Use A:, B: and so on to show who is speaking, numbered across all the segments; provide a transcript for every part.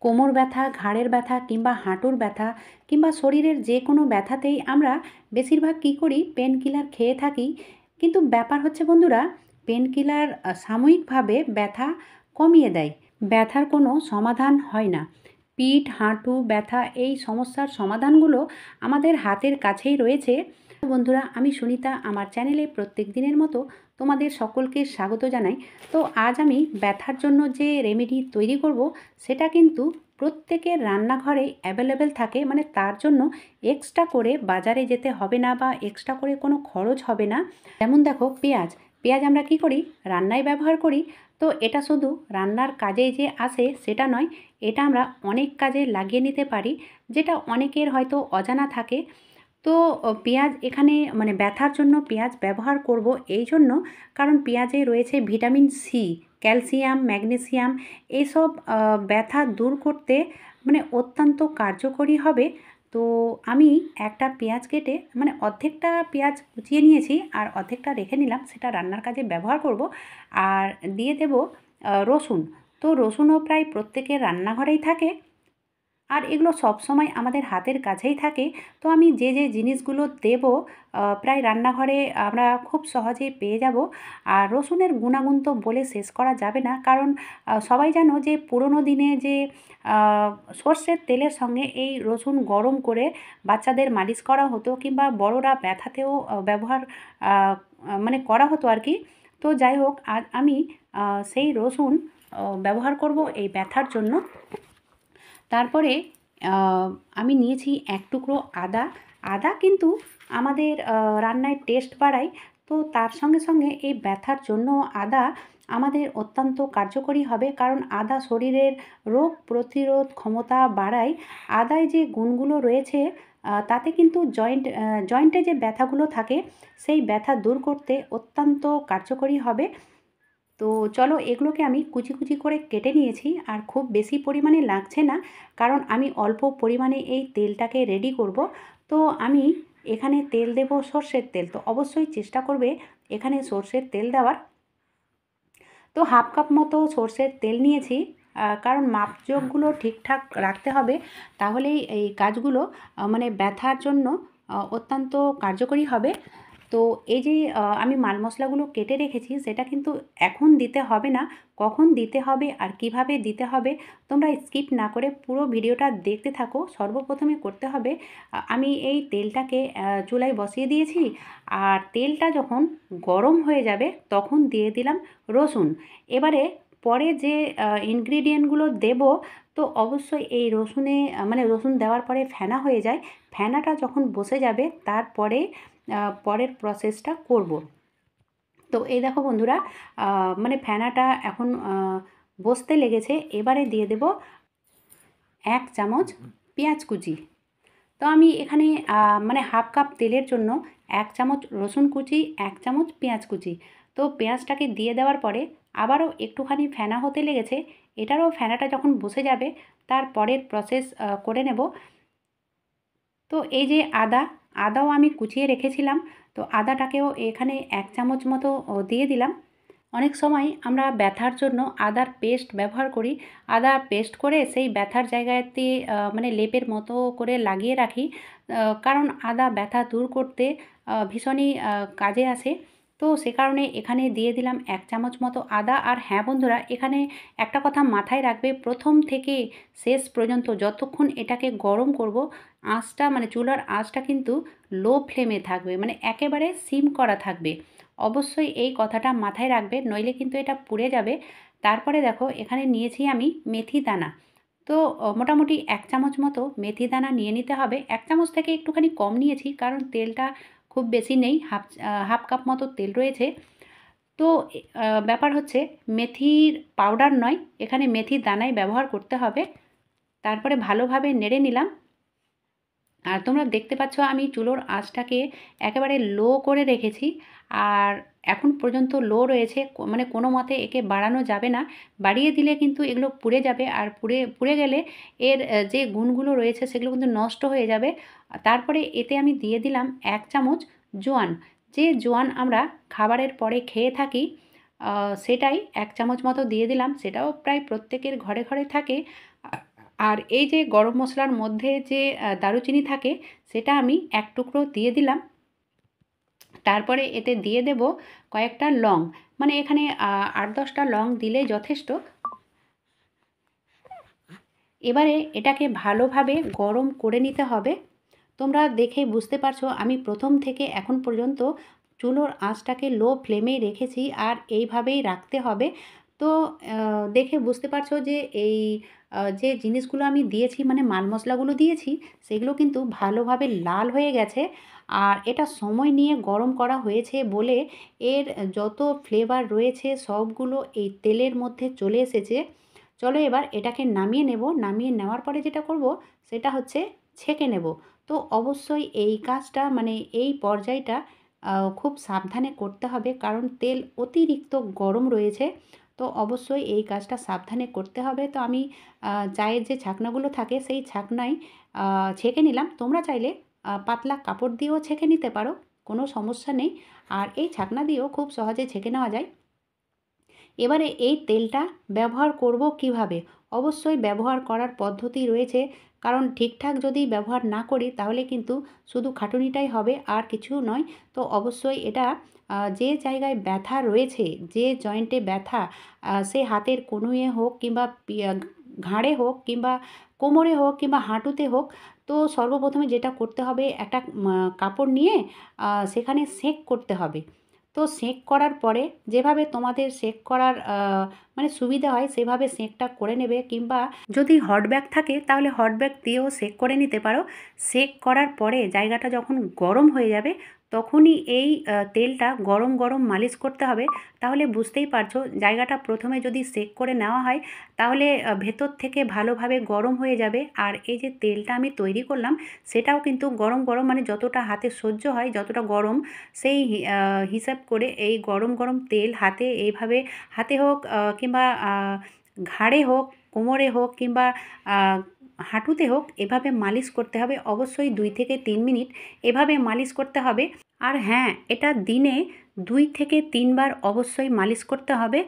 A: কোমর ব্যথা, ঘাড়ের ব্যথা কিংবা হাঁটুর ব্যথা কিংবা শরীরের যে কোনো ব্যথাতেই আমরা বেশিরভাগ কী করি, পেন কিলার খেয়ে থাকি। কিন্তু ব্যাপার হচ্ছে বন্ধুরা, পেন কিলার সাময়িকভাবে ব্যথা কমিয়ে দেয়, ব্যথার কোনো সমাধান হয় না। পিঠ, হাঁটু ব্যথা এই সমস্যার সমাধানগুলো আমাদের হাতের কাছেই রয়েছে। বন্ধুরা, আমি সুনিতা, আমার চ্যানেলে প্রত্যেক দিনের মতো তোমাদের সকলকে স্বাগত জানাই। তো আজ আমি ব্যথার জন্য যে রেমেডি তৈরি করব, সেটা কিন্তু প্রত্যেকের রান্নাঘরে অ্যাভেলেবেল থাকে, মানে তার জন্য এক্সট্রা করে বাজারে যেতে হবে না বা এক্সট্রা করে কোনো খরচ হবে না। যেমন দেখো, পেঁয়াজ পেঁয়াজ আমরা কি করি, রান্নায় ব্যবহার করি। তো এটা শুধু রান্নার কাজেই যে আসে সেটা নয়, এটা আমরা অনেক কাজে লাগিয়ে নিতে পারি, যেটা অনেকের হয়তো অজানা থাকে। তো পেঁয়াজ এখানে মানে ব্যথার জন্য পেঁয়াজ ব্যবহার করব এই জন্য, কারণ পেঁয়াজে রয়েছে ভিটামিন সি, ক্যালসিয়াম, ম্যাগনেসিয়াম। এইসব ব্যথা দূর করতে মানে অত্যন্ত কার্যকরী হবে। তো আমি একটা পেঁয়াজ কেটে মানে অর্ধেকটা পেঁয়াজ কুচিয়ে নিয়েছি আর অর্ধেকটা রেখে নিলাম, সেটা রান্নার কাজে ব্যবহার করব। আর দিয়ে দেব রসুন। তো রসুনও প্রায় প্রত্যেকের রান্নাঘরেই থাকে, আর এগুলো সবসময় আমাদের হাতের কাছেই থাকে। তো আমি যে যে জিনিসগুলো দেব প্রায় রান্নাঘরে আমরা খুব সহজেই পেয়ে যাব। আর রসুনের গুণাগুণ তো বলে শেষ করা যাবে না, কারণ সবাই জানো যে পুরনো দিনে যে আহ, সর্ষের তেলের সঙ্গে এই রসুন গরম করে বাচ্চাদের মালিশ করা হতো, কিংবা বড়রা ব্যথাতেও ব্যবহার মানে করা হতো আর কি। তো যাই হোক, আজ আমি সেই রসুন ব্যবহার করব এই ব্যথার জন্য। তারপরে আমি নিয়েছি এক টুকরো আদা। আদা কিন্তু আমাদের রান্নায় টেস্ট বাড়ায়। তো তার সঙ্গে সঙ্গে এই ব্যথার জন্য আদা আমাদের অত্যন্ত কার্যকরী হবে, কারণ আদা শরীরের রোগ প্রতিরোধ ক্ষমতা বাড়ায়। আদায় যে গুণগুলো রয়েছে তাতে কিন্তু জয়েন্টে যে ব্যথাগুলো থাকে সেই ব্যথা দূর করতে অত্যন্ত কার্যকরী হবে। তো চলো, এগুলোকে আমি কুচি কুচি করে কেটে নিয়েছি, আর খুব বেশি পরিমাণে লাগছে না, কারণ আমি অল্প পরিমাণে এই তেলটাকে রেডি করব। তো আমি এখানে তেল দেব সর্ষের তেল, তো অবশ্যই চেষ্টা করবে এখানে সর্ষের তেল দেওয়ার। তো হাফ কাপ মতো সর্ষের তেল নিয়েছি, কারণ মাপজোকগুলো ঠিকঠাক রাখতে হবে, তাহলেই এই কাজগুলো মানে ব্যথার জন্য অত্যন্ত কার্যকরী হবে। তো এই যে আমি মাল মশলাগুলো কেটে রেখেছি, সেটা কিন্তু এখন দিতে হবে না, কখন দিতে হবে আর কিভাবে দিতে হবে তোমরা স্কিপ না করে পুরো ভিডিওটা দেখতে থাকো। সর্বপ্রথমে করতে হবে, আমি এই তেলটাকে চুলায় বসিয়ে দিয়েছি, আর তেলটা যখন গরম হয়ে যাবে তখন দিয়ে দিলাম রসুন। এবারে পরে যে ইনগ্রিডিয়েন্টগুলো দেব, তো অবশ্যই এই রসুনে মানে রসুন দেওয়ার পরে ফেনা হয়ে যায়, ফেনাটা যখন বসে যাবে তারপরে পরের প্রসেসটা করব। তো এই দেখো বন্ধুরা, মানে ফেনাটা এখন বসতে লেগেছে। এবারে দিয়ে দেব 1 চামচ পেঁয়াজ কুচি। তো আমি এখানে মানে হাফ কাপ তেলের জন্য 1 চামচ রসুন কুচি, 1 চামচ পেঁয়াজ কুচি। তো পেঁয়াজটাকে দিয়ে দেওয়ার পরে আবারও একটুখানি ফেনা হতে লেগেছে, এটারও ফেনাটা যখন বসে যাবে তার পরের প্রসেস করে নেব। তো এই যে আদাও আমি কুচিয়ে রেখেছিলাম, তো আদাটাকেও এখানে 1 চামচ মতো দিয়ে দিলাম। অনেক সময় আমরা ব্যথার জন্য আদার পেস্ট ব্যবহার করি, আদা পেস্ট করে সেই ব্যথার জায়গাতে মানে লেপের মতো করে লাগিয়ে রাখি, কারণ আদা ব্যথা দূর করতে ভীষণই কাজে আসে। তো সে কারণে এখানে দিয়ে দিলাম 1 চামচ মতো আদা। আর হ্যাঁ বন্ধুরা, এখানে একটা কথা মাথায় রাখবে, প্রথম থেকে শেষ পর্যন্ত যতক্ষণ এটাকে গরম করব, আঁচটা মানে চুলার আঁচটা কিন্তু লো ফ্লেমে থাকবে, মানে একেবারে সিম করা থাকবে। অবশ্যই এই কথাটা মাথায় রাখবে, নইলে কিন্তু এটা পুড়ে যাবে। তারপরে দেখো, এখানে নিয়েছি আমি মেথি দানা। তো মোটামুটি 1 চামচ মতো মেথি দানা নিয়ে নিতে হবে। 1 চামচ থেকে একটুখানি কম নিয়েছি, কারণ তেলটা খুব বেশি নেই, হাফ কাপ মতো তেল রয়েছে। তো ব্যাপার হচ্ছে, মেথির পাউডার নয়, এখানে মেথির দানাই ব্যবহার করতে হবে। তারপরে ভালোভাবে নেড়ে নিলাম। আর তোমরা দেখতে পাচ্ছ আমি চুলোর আঁচটাকে একেবারে লো করে রেখেছি, আর এখন পর্যন্ত লো রয়েছে, মানে কোনো মতে একে বাড়ানো যাবে না। বাড়িয়ে দিলে কিন্তু এগুলো পুড়ে যাবে, আর পুড়ে পুড়ে গেলে এর যে গুণগুলো রয়েছে সেগুলো কিন্তু নষ্ট হয়ে যাবে। তারপরে এতে আমি দিয়ে দিলাম 1 চামচ জোয়ান। যে জোয়ান আমরা খাবারের পরে খেয়ে থাকি, সেটাই 1 চামচ মতো দিয়ে দিলাম, সেটাও প্রায় প্রত্যেকের ঘরে ঘরে থাকে। আর এই যে গরম মশলার মধ্যে যে দারুচিনি থাকে সেটা আমি এক টুকরো দিয়ে দিলাম। তারপরে এতে দিয়ে দেব কয়েকটা লং, মানে এখানে 8-10টা লং দিলেই যথেষ্ট। এবারে এটাকে ভালোভাবে গরম করে নিতে হবে। তোমরা দেখে বুঝতে পারছো আমি প্রথম থেকে এখন পর্যন্ত চুলোর আঁচটাকে লো ফ্লেমেই রেখেছি আর এইভাবেই রাখতে হবে। তো দেখে বুঝতে পারছো যে এই যে জিনিসগুলো আমি দিয়েছি, মানে মাল মশলাগুলো দিয়েছি, সেগুলো কিন্তু ভালোভাবে লাল হয়ে গেছে। আর এটা সময় নিয়ে গরম করা হয়েছে বলে এর যত ফ্লেভার রয়েছে সবগুলো এই তেলের মধ্যে চলে এসেছে। চলো এবার এটাকে নামিয়ে নেব। নামিয়ে নেওয়ার পরে যেটা করব সেটা হচ্ছে ছেঁকে নেব। তো অবশ্যই এই কাজটা, মানে এই পর্যায়টা খুব সাবধানে করতে হবে, কারণ তেল অতিরিক্ত গরম রয়েছে। তো অবশ্যই এই কাজটা সাবধানে করতে হবে। তো আমি চায়ের যে ছাকনাগুলো থাকে সেই ছাকনায় ছেঁকে নিলাম। তোমরা চাইলে পাতলা কাপড় দিয়েও ছেঁকে নিতে পারো, কোনো সমস্যা নেই। আর এই ছাকনা দিয়েও খুব সহজে ছেঁকে নেওয়া যায়। এবারে এই তেলটা ব্যবহার করব কিভাবে? অবশ্যই ব্যবহার করার পদ্ধতি রয়েছে, কারণ ঠিকঠাক যদি ব্যবহার না করি তাহলে কিন্তু শুধু খাটুনিটাই হবে আর কিছু নয়। তো অবশ্যই এটা যে জায়গায় ব্যথা রয়েছে, যে জয়েন্টে ব্যথা, সে হাতের কনুইয়ে হোক কিংবা ঘাড়ে হোক কিংবা কোমরে হোক কিংবা হাঁটুতে হোক, তো সর্বপ্রথমে যেটা করতে হবে একটা কাপড় নিয়ে সেখানে সেঁক করতে হবে। তো সেঁক করার পরে যেভাবে তোমাদের সেঁক করার মানে সুবিধা হয় সেভাবে সেঁকটা করে নেবে, কিংবা যদি হট ব্যাগ থাকে তাহলে হট ব্যাগ দিয়েও সেঁক করে নিতে পারো। সেঁক করার পরে জায়গাটা যখন গরম হয়ে যাবে তখনই এই তেলটা গরম গরম মালিশ করতে হবে। তাহলে বুঝতেই পারছো, জায়গাটা প্রথমে যদি সেঁক করে নেওয়া হয় তাহলে ভেতর থেকে ভালোভাবে গরম হয়ে যাবে। আর এই যে তেলটা আমি তৈরি করলাম সেটাও কিন্তু গরম গরম, মানে যতটা হাতে সহ্য হয়, যতটা গরম সেই হিসাব করে এই গরম গরম তেল হাতে এইভাবে, হাতে হোক কিংবা ঘাড়ে হোক, কোমরে হোক কিংবা হাঁটুতে হোক, এভাবে মালিশ করতে হবে। অবশ্যই 2 থেকে 3 মিনিট এভাবে মালিশ করতে হবে। আর হ্যাঁ, এটা দিনে 2 থেকে 3 বার অবশ্যই মালিশ করতে হবে।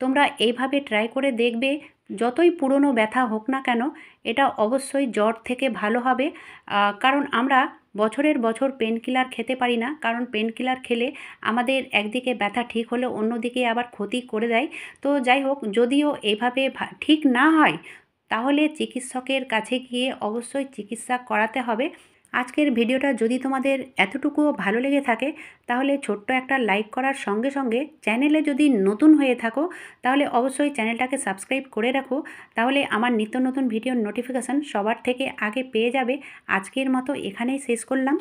A: তোমরা এইভাবে ট্রাই করে দেখবে, যতই পুরনো ব্যথা হোক না কেন এটা অবশ্যই জ্বর থেকে ভালো হবে। কারণ আমরা বছরের বছর পেন কিলার খেতে পারি না, কারণ পেন কিলার খেলে আমাদের একদিকে ব্যথা ঠিক হলে অন্যদিকে আবার ক্ষতি করে দেয়। তো যাই হোক, যদিও এভাবে ঠিক না হয় তাহলে চিকিৎসকের কাছে গিয়ে অবশ্যই চিকিৎসা করাতে হবে। আজকের ভিডিওটা যদি তোমাদের এতটুকুও ভালো লেগে থাকে তাহলে ছোট্ট একটা লাইক করার সঙ্গে সঙ্গে চ্যানেলে যদি নতুন হয়ে থাকো তাহলে অবশ্যই চ্যানেলটাকে সাবস্ক্রাইব করে রাখো। তাহলে আমার নিত্য নতুন ভিডিওর নোটিফিকেশান সবার থেকে আগে পেয়ে যাবে। আজকের মতো এখানেই শেষ করলাম।